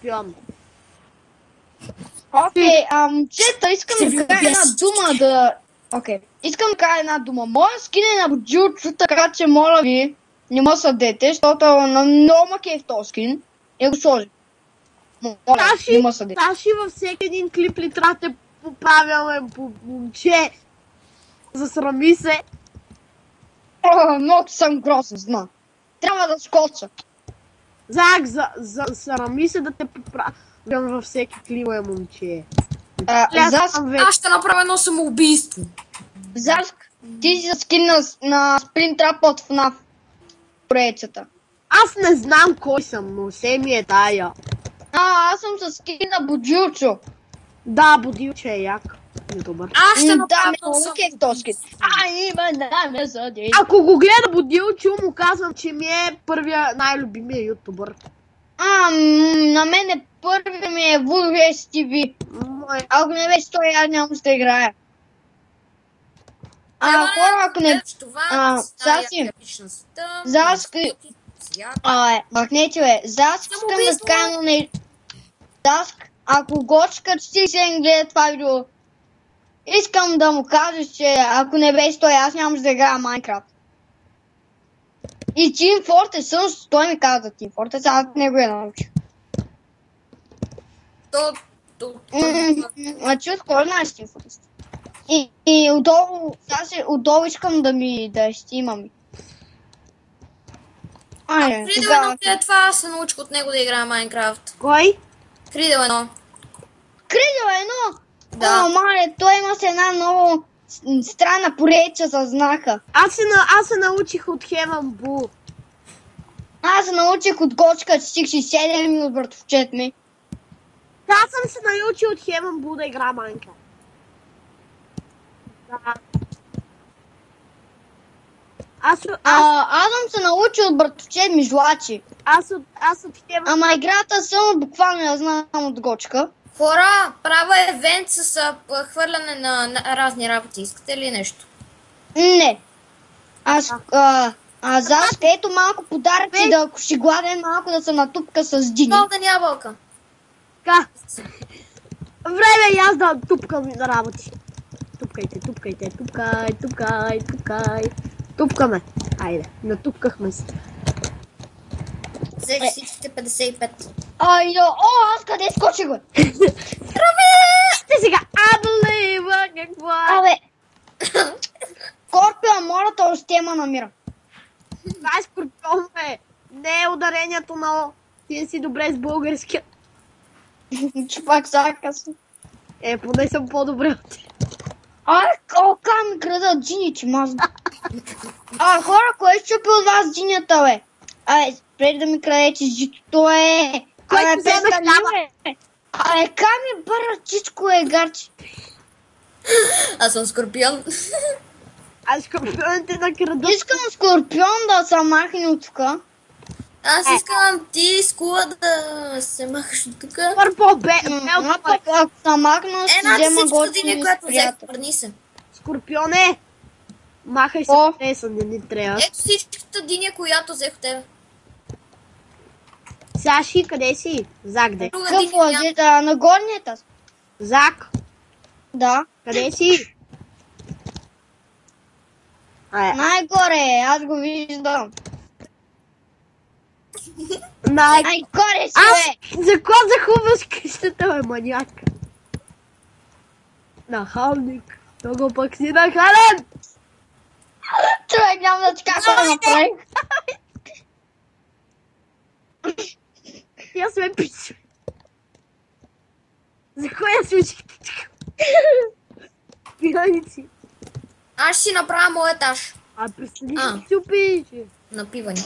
Скорпион. Окей, момчета, искам да кажа една дума да... Окей, искам да кажа една дума. Моля скине на Буджучо, така че моля ви, не ме съдете, защото на много макев този скин. Я го сложи. Моля, не ме съдете. Таши във всеки един клип ли трябва да те поправяме по момче? Засрами се. Много съм грозен, знам. Трябва да скоча. Зак, засрами се да те поправям във всеки клип, момче. Аз ще направя едно самоубийство. Заск, ти си за скин на Springtrap от FNAF поредицата. Аз не знам кой съм, но все ми е тая. Аз съм с скин на Буджучо. Да, Будилче е як. Добър. Аз ще направя едно самоубийство. Ако го гледа Будилчо, му казвам, че ми е първия най-любимия ютубър. На мен е първи ми е Woodhead TV. Ако не беше той, аз няма да играя. Хора, ако не... Заски... Махнете, бе. Заск, искам да кажа на... Заск, ако Гочка 47 гледа това видео, искам да му кажеш, че ако не беше той, аз нямаш да играя Майнкрафт. И Team Fortress, също той ми каза Team Fortress, аз не го научих. Чух, кой знаеш Team Fortress? И отдолу искам да снимам. Кридел едно след това се научих от него да играя Майнкрафт. Кой? Кридел едно. Кридел едно? Да. Мале, той има с една много странна поредица за знака. Аз се научих от Heaven Bull. Аз се научих от Гочка 47 и от братовчет ми. Аз съм се научил от Heaven Bull да игра Майнкрафт. Да. Аз съм се научил от братовчет ми Жлачи. Аз от Heaven... Ама играта само буквално я знам от Гочка. Хора, правя евент с хвърляне на разни работи. Искате ли нещо? Не. Заск, ето малко подаръци, да ако си гладен, малко да се натупка с дини. Голден ябълка. Така. Време и аз да тупкам на работи. Тупкайте. Тупкаме. Айде, натупкахме се. Взех всичките 55. Аз къде скочих, бе? Ти сега, какво? Скорпион, моля те, още ма намира. Това е Скорпион, бе. Не е ударението на О. Ти си добре с българския. Чупак закъс. Поне съм по-добре от ти. Как ми крадат джини, че мазна. Хора, кой е щупил от вас джинята, бе? Преди да ми крадете житото, Който вземе хляба. Ками бърчичко, гарче. Аз съм Скорпион. Аз Скорпионите да крадат. Искам Скорпион да се махне от тук. Аз искам ти с кула да се махаш от тук. Първо бе. Ако се махна, си взема години, която взех. Върни се. Скорпионе. Махай се, не ни трябва. Ето всичката диня, която взех от тебе. Саши, къде си? Зак, де? Какво е? На горният. Зак? Да. Къде си? Най-горе, аз го виждам. Най-горе си, бе! За какво захубваш къщата, бе, маняк? Нахалник. Много пък си нахален! Човек, няма да ти какво да направих. Я сме пише. За коя случай? Пияници. Аз ще си направя моят етаж. Представи си опише. Напиване.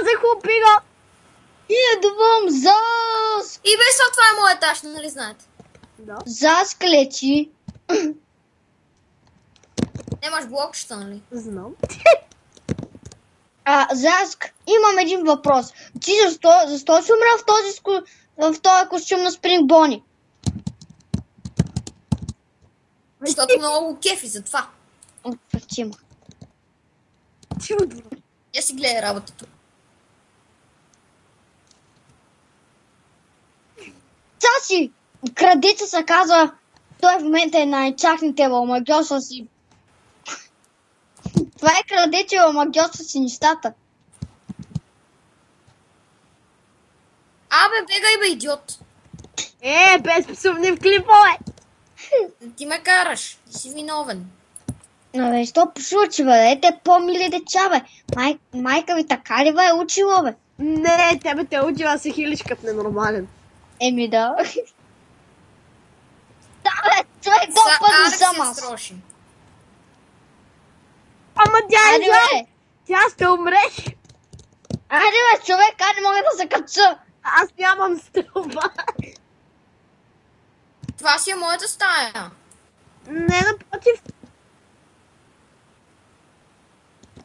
Захупига! Идвам, Заск! И без това е моят етаж, нали знаете? Да. Заск лечи. Нямаш блокчета, нали? Знам. Заск, имам един въпрос. Ти защо си умря в този костюм на Спринг Бони? Защото много кефи за това. Отпратима. Чудно. Я си гледай работата. Сега си крадица се казва, той в момента е най-чакните омагьосва си. Това е крадече омагьосва си нещата. Абе, бегай бе, идиот. Без псовни в клипове. Ти ме караш. Ти си виновен. Абе, що случи, бе? Те по-мили деча, бе. Майка ви така ли, бе, учила, бе? Не, тебе те учила се хилиш като ненормален. Еми да. Да, бе, човек толкова не съм аз. Строши. Ама тя Айде, е зла. бе. Тя ще умреш. Айде, бе, човек, айде мога да се кача. Аз нямам стрелба. Това си е моята стая. Не, напротив.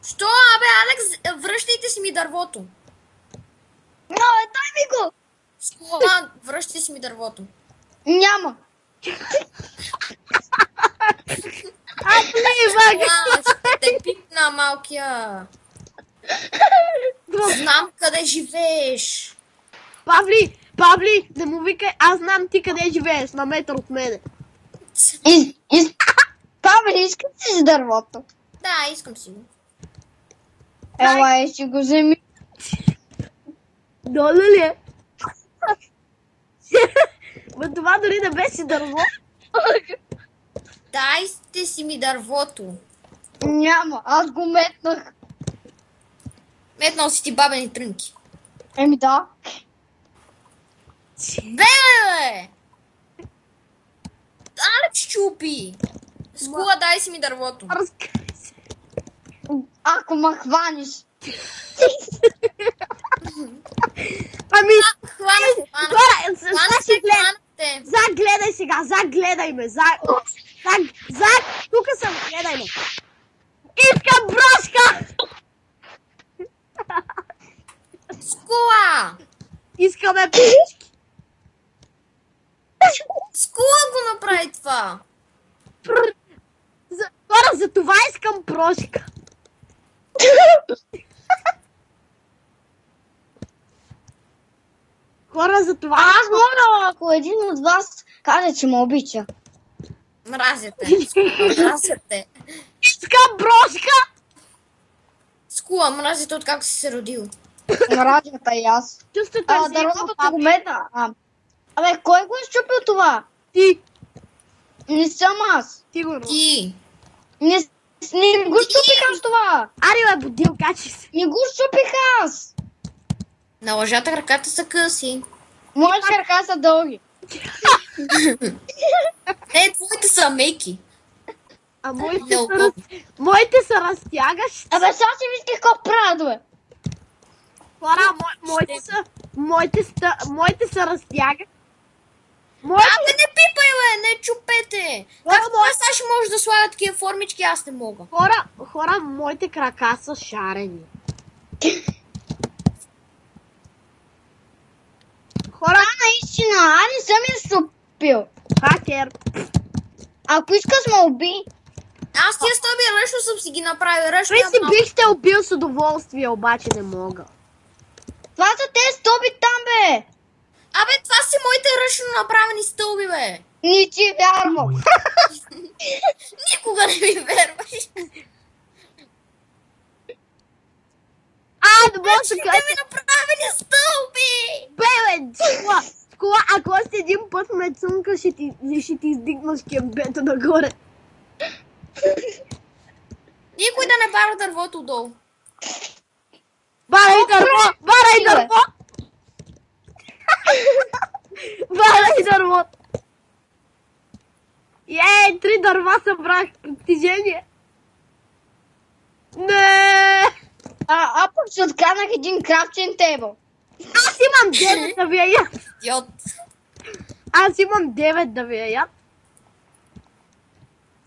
Що, абе, Алекс, връщайте си ми дървото. Но, бе, дай ми го. Скола, връщай си ми дървото. Няма. Влизах. Ще те пипна, малкия. Знам къде живееш. Павли, не му викай, аз знам ти къде живееш, на метър от мене. Павли, искам си с дървото. Да, искам си го. Ела, си го вземи. Долу ли е? Ма това дори не беше дърво. Дайте си ми дървото. Няма, аз го метнах. Метнал си ти бабени трънки. Еми да. Бе! Алекс чупи! Скула, дай си ми дървото. Разкай се. Ако ме хванеш. Ами, Хванахте. Загледай сега, загледай ме. Тук съм, гледай ме. Искам брошка! Скула! Искаме пички. Скула го направи това. Хора, за това искам прошка. Хора, за това... Аз мога, ако един от вас каже, че ме обича. Мразяте. Мразяте. Искам брошка! Скула, мразите откакто си се родил. Мразята и аз. Чувството е Дървото ти го метна. Абе, кой го е щупил това? Ти. Не съм аз. Сигурно. Ти. Не го щупих аз това. Ари, бе, будил, качи се. Не го щупих аз. На лъжата краката са къси. Моите крака са дълги. Твоите са меки. А моите са разтягащи. Абе, сега си виж какво правят, бе. Хора, моите са разтягащи. Абе, не пипай, бе, не чупете. Как това сега ще може да слага такива формички, аз не мога. Хора, моите крака са шарени. Хора, наистина, аз не съм я щупил. хакер. Ако искаш ме уби. Аз тия стълби ръчно съм си ги направил. Ръчно Си бих те убил с удоволствие, обаче не мога. Това са тези стълби там, бе. Абе, това са моите ръчно направени стълби, бе. Не ти вярвам. Никога не ми верваш. Не мога да кажа. Ми направени стълби. Бе, скула, ако още един път ме цунка, ще ти издигна скембето нагоре. Никой да не бара дървото долу. Барай дърво! Барай дърво! Барай дърво! 3 дърва събрах постижение. Не! Пък ще отканах един крафтен тейбъл. Аз имам 9 да ви я яд. Идиот. Аз имам 9 да ви я яд.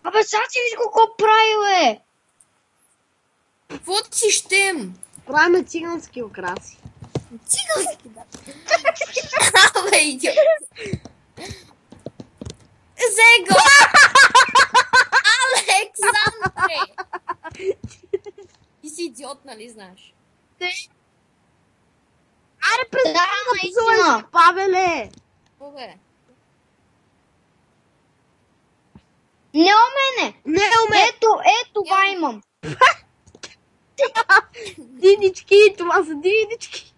Абе, сега си виж какво прави, бе. Какво си щем? Правим цигански украси. Цигански, да. Абе, идиот. Зего! Александре! Ти си идиот, нали знаеш? Аре, представя да позволиш, Павеле! Бе. Не у мене! Не уме! Ето това имам. Динички, това са динички.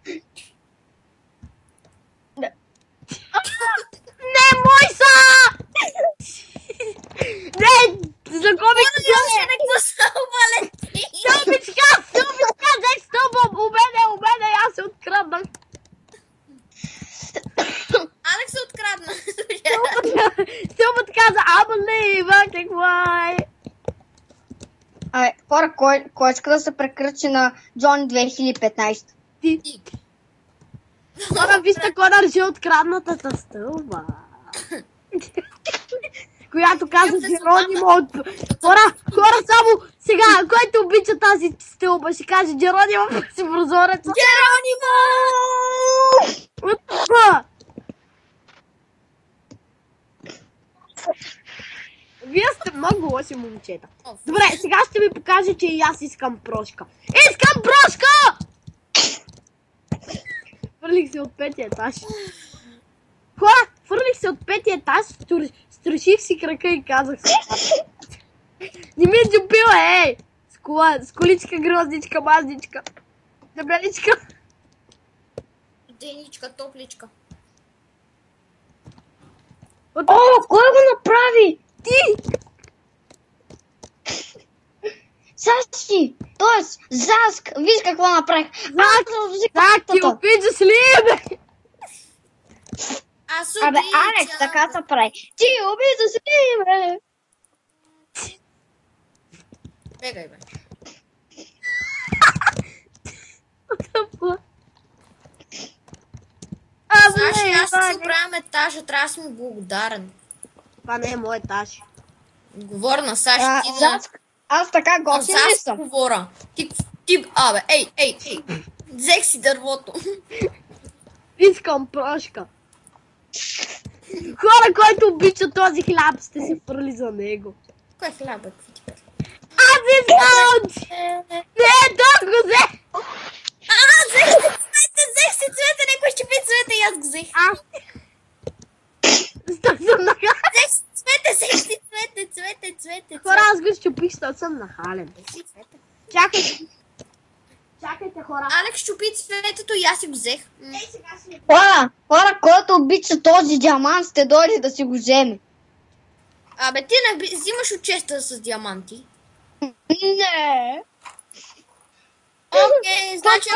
Не, мой са! Не, загубих Ще не гласува лети. Силбичка, взех стълба, у мене, аз се откраднах. Алекс се открадна. Стълбът каза, Ива, какво е? Хора, кой иска да се прекръчи на Джон 2015? Ти. Хора, вижте кой държи откраднатата стълба. Която каза Джеронимо от... Хора, само сега, който обича тази стълба, ще каже Джеронимо си прозореца. Джеронимо! Вие сте много лоши момчета. Добре, сега ще ви покажа, че и аз искам прошка. Искам прошка! Фърлих се от 5-ти етаж. Хора, фърлих се от 5-ти етаж, струших си крака и казах се. Не ми е джупила, ей! С количка, грозничка, мазничка. Дебеличка. Деничка, топличка. О, кой го направи? Ти! Саши! Тоест, Заск! Виж какво направих! Ти обичаш ли, бе? Аз Абе, Алекс, така се прави. Ти обичаш ли, бе? Бегай, бе. Саши, аз ще си оправям етажа, трябва да си ми благодарен. Това не е мой етаж. Говоря на Саши, ти на... Заск, аз така готин ли Заск съм? говоря. Ти, абе, ей. Взех си дървото. Искам прошка. Хора, който обича този хляб, сте се фърли за него. Кой е хляб, бе? Аз искам! Не, то го взе! Взех си цвете, някой ще пи цвете и аз го взех. Стой съм нахален. Взех си цвете. Хора, аз го щупих, стой съм нахален. Чакайте, хора. Алекс щупи цветето и аз си го взех. Хора, който обича този диамант, сте дойде да си го вземе. Абе, ти не взимаш от честа с диаманти. Не. Окей, значи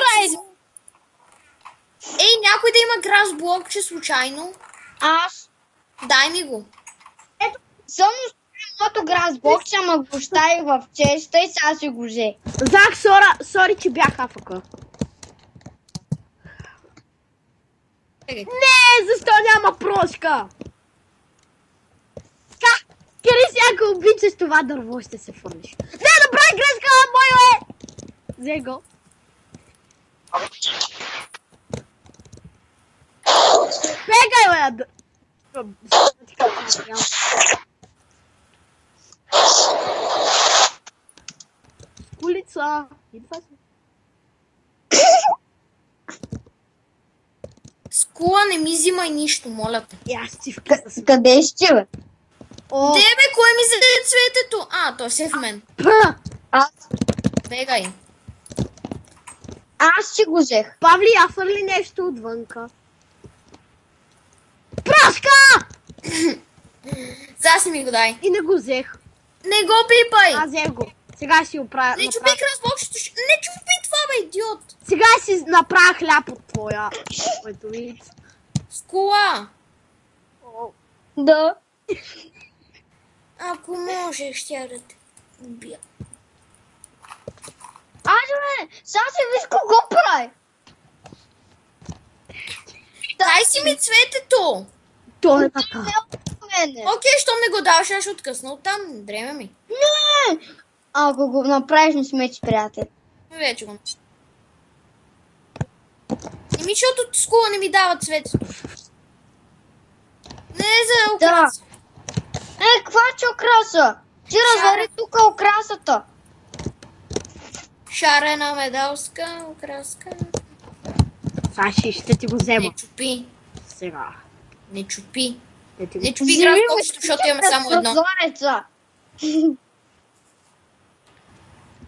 Ей, някой да има грас блокче случайно. Аз Дай ми го. съм моето грас бокче, ама го оставих в честа и сега си го взе. Зах, сори, че бях АФК. Не, защо няма прошка? Кири, ако обичаш това дърво, ще се фърлиш. Не, направи грешка, мое! Взе го. Бегай, бе! Улица. Идва се. Скула, не ми взимай нищо, моля те. И аз ти вкъса. Къде ще, бе? Тебе, кой ми взе цветето? То се в мен. Аз Бегай. си го взех. Павли, я фърли нещо отвънка. Прошка! Сега си ми го дай. И не го взех. Не го пипай! Аз взех го. Сега ще оправя. Не чупи кръсбокчето. Не чупи това, бе, идиот! Сега си направя хляб от твоя. Който вид. Скула! Да. Ако можех, ще да те убия. Айде, бе, сега се виж кого прави. Дай си ми цветето! То е така. Окей, щом ми го даваш, аз ще откъсна оттам. Дреме ми. Не! Ако го направиш, не сме ти приятели. Вече го. Еми, защото Скула не ми дава цветето. Не за украса. Каква че украса? Ти развари тук украсата. Шарена медалска украска. Саши, ще ти го взема. Не чупи. Сега. Не чупи. Не ти Не го... чупи гразбокчето, защото имаме само едно. Прозореца.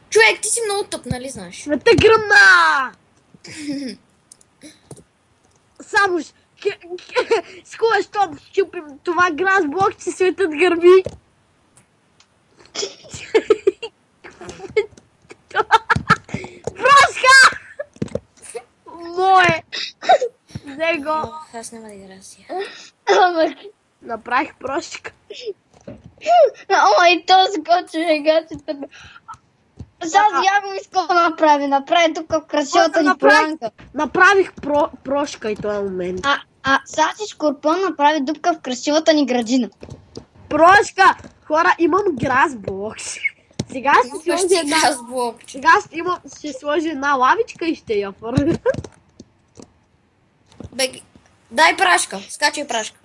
Човек, ти си много тъп, нали знаеш? Не те гръмна! Само скува, щом щупим това гразбокче, светът гърми. Прошка! Мое! Взе го. Аз няма да играя си. Ама, Направих прошка. и то скочи регацията. Сега явно искам да направи тук в красивата ни полянка. Направих прошка и този момент. Сега си Скорпион направи дупка в красивата ни градина. Прошка! Хора, имам гразбокс. Сега ще сложи една... Гразбокче. Сега ще сложи една лавичка и ще я фърля. Беги. Дай прашка. Скачай прашка.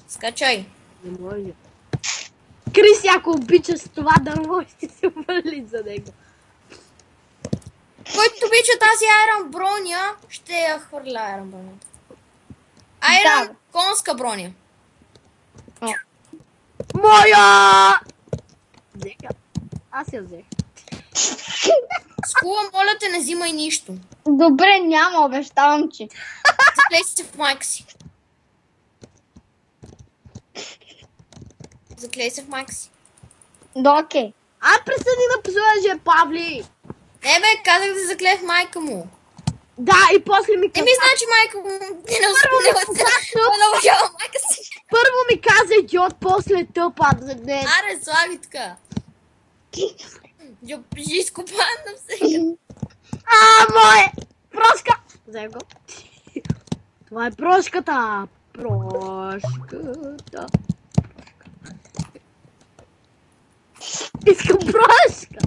Скачай. Не може. Крис, ако обича с това дърво, ще се върли за него. Който обича тази айрон броня, ще я хвърля айрон броня. Айрон конска броня. Моя! Взеха. Аз я взех. Скула, моля те, не взимай нищо. Добре, няма, обещавам, че. Заклей се в майка си. Заклей се в майка си. Да, окей. Присъди на псуаже, Павли! Не бе, казах да заклей в майка му. Да, и после ми Не каза... ми значи майка му. Не научава майка си. Първо ми каза идиот, после тъпа за днес. Аре, слаби така. Жи изкопан на всеки. Мое! Прошка! Взе го. Това е прошката. Прошката. Искам прошка.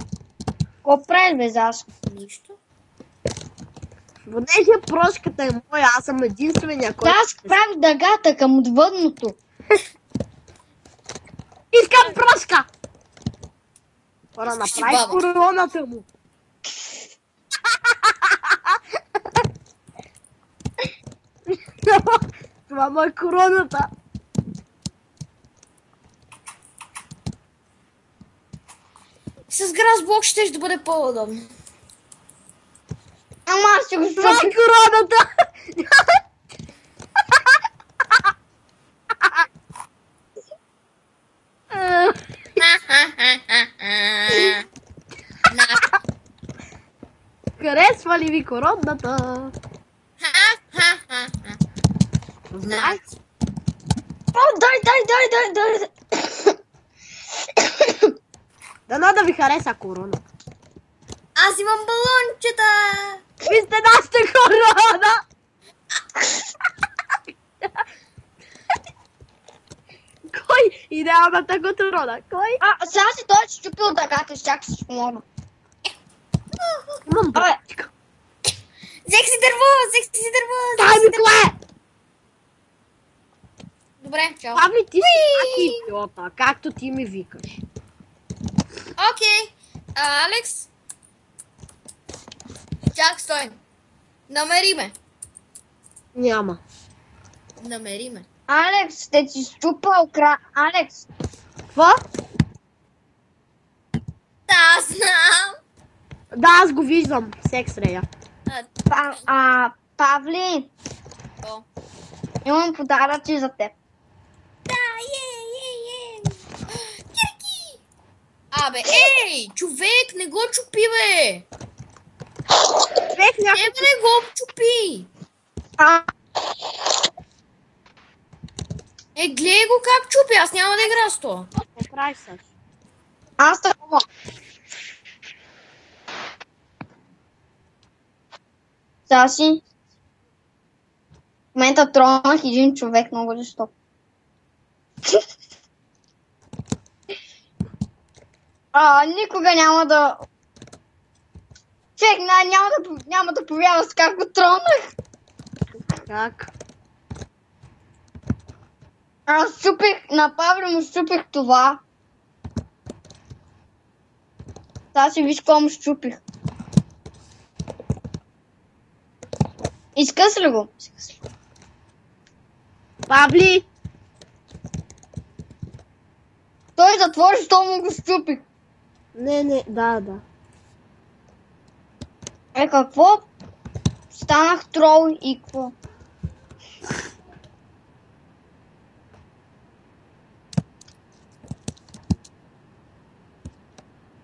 Какво правиш, бе, Заско? Нищо. Понеже прошката е моя, аз съм единствения, който... Заско прави дъгата към отвъдното. Искам прошка! Хора, Искаш си направи баба. короната му. Това му е короната. С гразблок ще да бъде по-удобно. Ама аз ще го Това е щупя. короната. Харесва ли ви коронната? Знаеш? О, дай. Дано да ви хареса корона. Аз имам балончета! Ви сте нашата корона! Кой? Идеалната корона. Кой? Сега си той ще щупил дъгата, щях си помогна. Имам Абе. бутичка. Взех си дърво! Дай ми кое! Добре, чао. Павли, ти си идиота, както ти ми викаш. Окей. Алекс? Чак, стой. Намери ме. Няма. Намери ме. Алекс, ще ти щупал Алекс, Какво? Да, знам. Да, аз го виждам. Секс-рея. Павли, О. имам подаръци за теб. Да, Кирки! Абе, ей, човек, не го чупи, бе! Човек някой... Тебе не го чупи! Гледай го как чупи, аз няма да игра с това. Не прави също. Аз такова. Сега си. В момента тронах един човек много жестоко. Никога няма да... Човек, няма да повярва с как го тронах. Как? Аз щупих, на Павли му щупих това. Сега си виж какво му щупих. Изкъс ли го? Пабли! Той затвори, що му го щупих. Не, да. Какво? Станах трол и какво?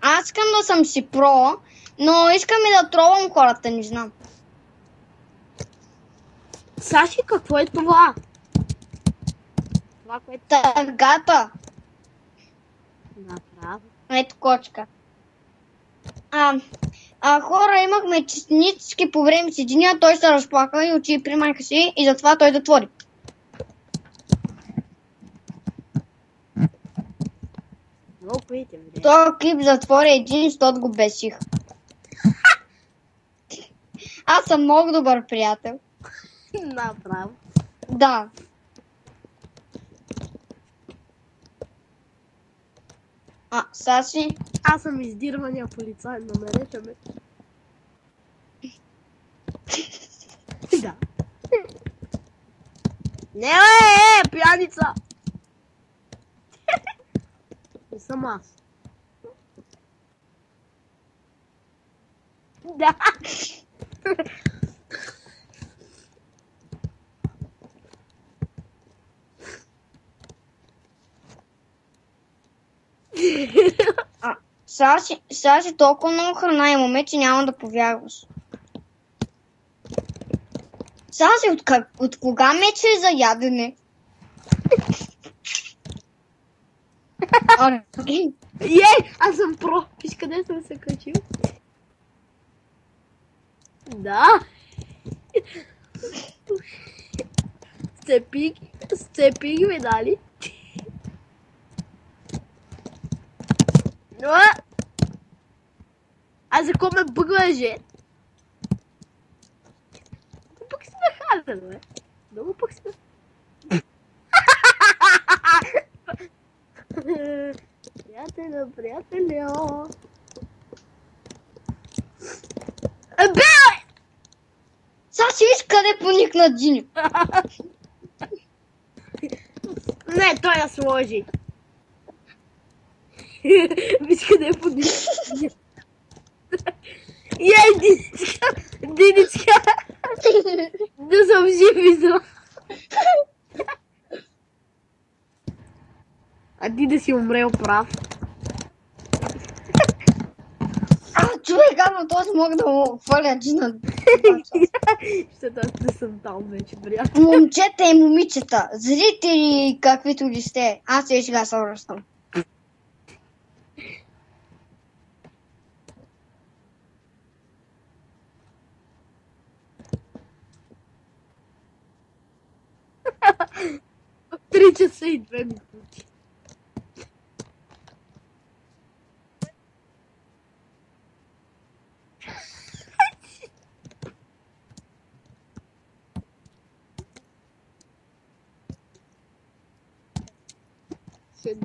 Аз искам да съм си про, но искам и да тролвам хората, не знам. Саши, какво е това? Това, което Тъгата. направи. Ето кочка. Хора, имахме честнически по време с единия, той се разплака и отиде при майка си и затова той затвори. Много приятен, бе. Този клип затвори един, защото го бесих. Аз съм много добър приятел. Направо. Да. Саши? Аз съм издирвания полицай, намерете ме. Да. Не, пияница! Не съм аз. Да. Саши, толкова много храна имаме, че няма да повярваш. Саши, от кога мече е за ядене? Ей, аз съм про. Виж къде съм се качил. Да. Сцепи ги медали. А за кого ме бъгваше? Много пък си нахален, бе. Много пък си Приятеля. Бе! Саши, виж къде поникна Диньо. Не, той я сложи. Виж къде поникна. Ей, Диничка. Да съм жив и здрав. А ти да си умрел прав. Човек, казвам, този мога да му хвърля джина. Защото аз не съм там вече, приятел. Момчета и момичета, зрители каквито ли сте, аз и сега се връщам. Три часа и 2 минути. Ще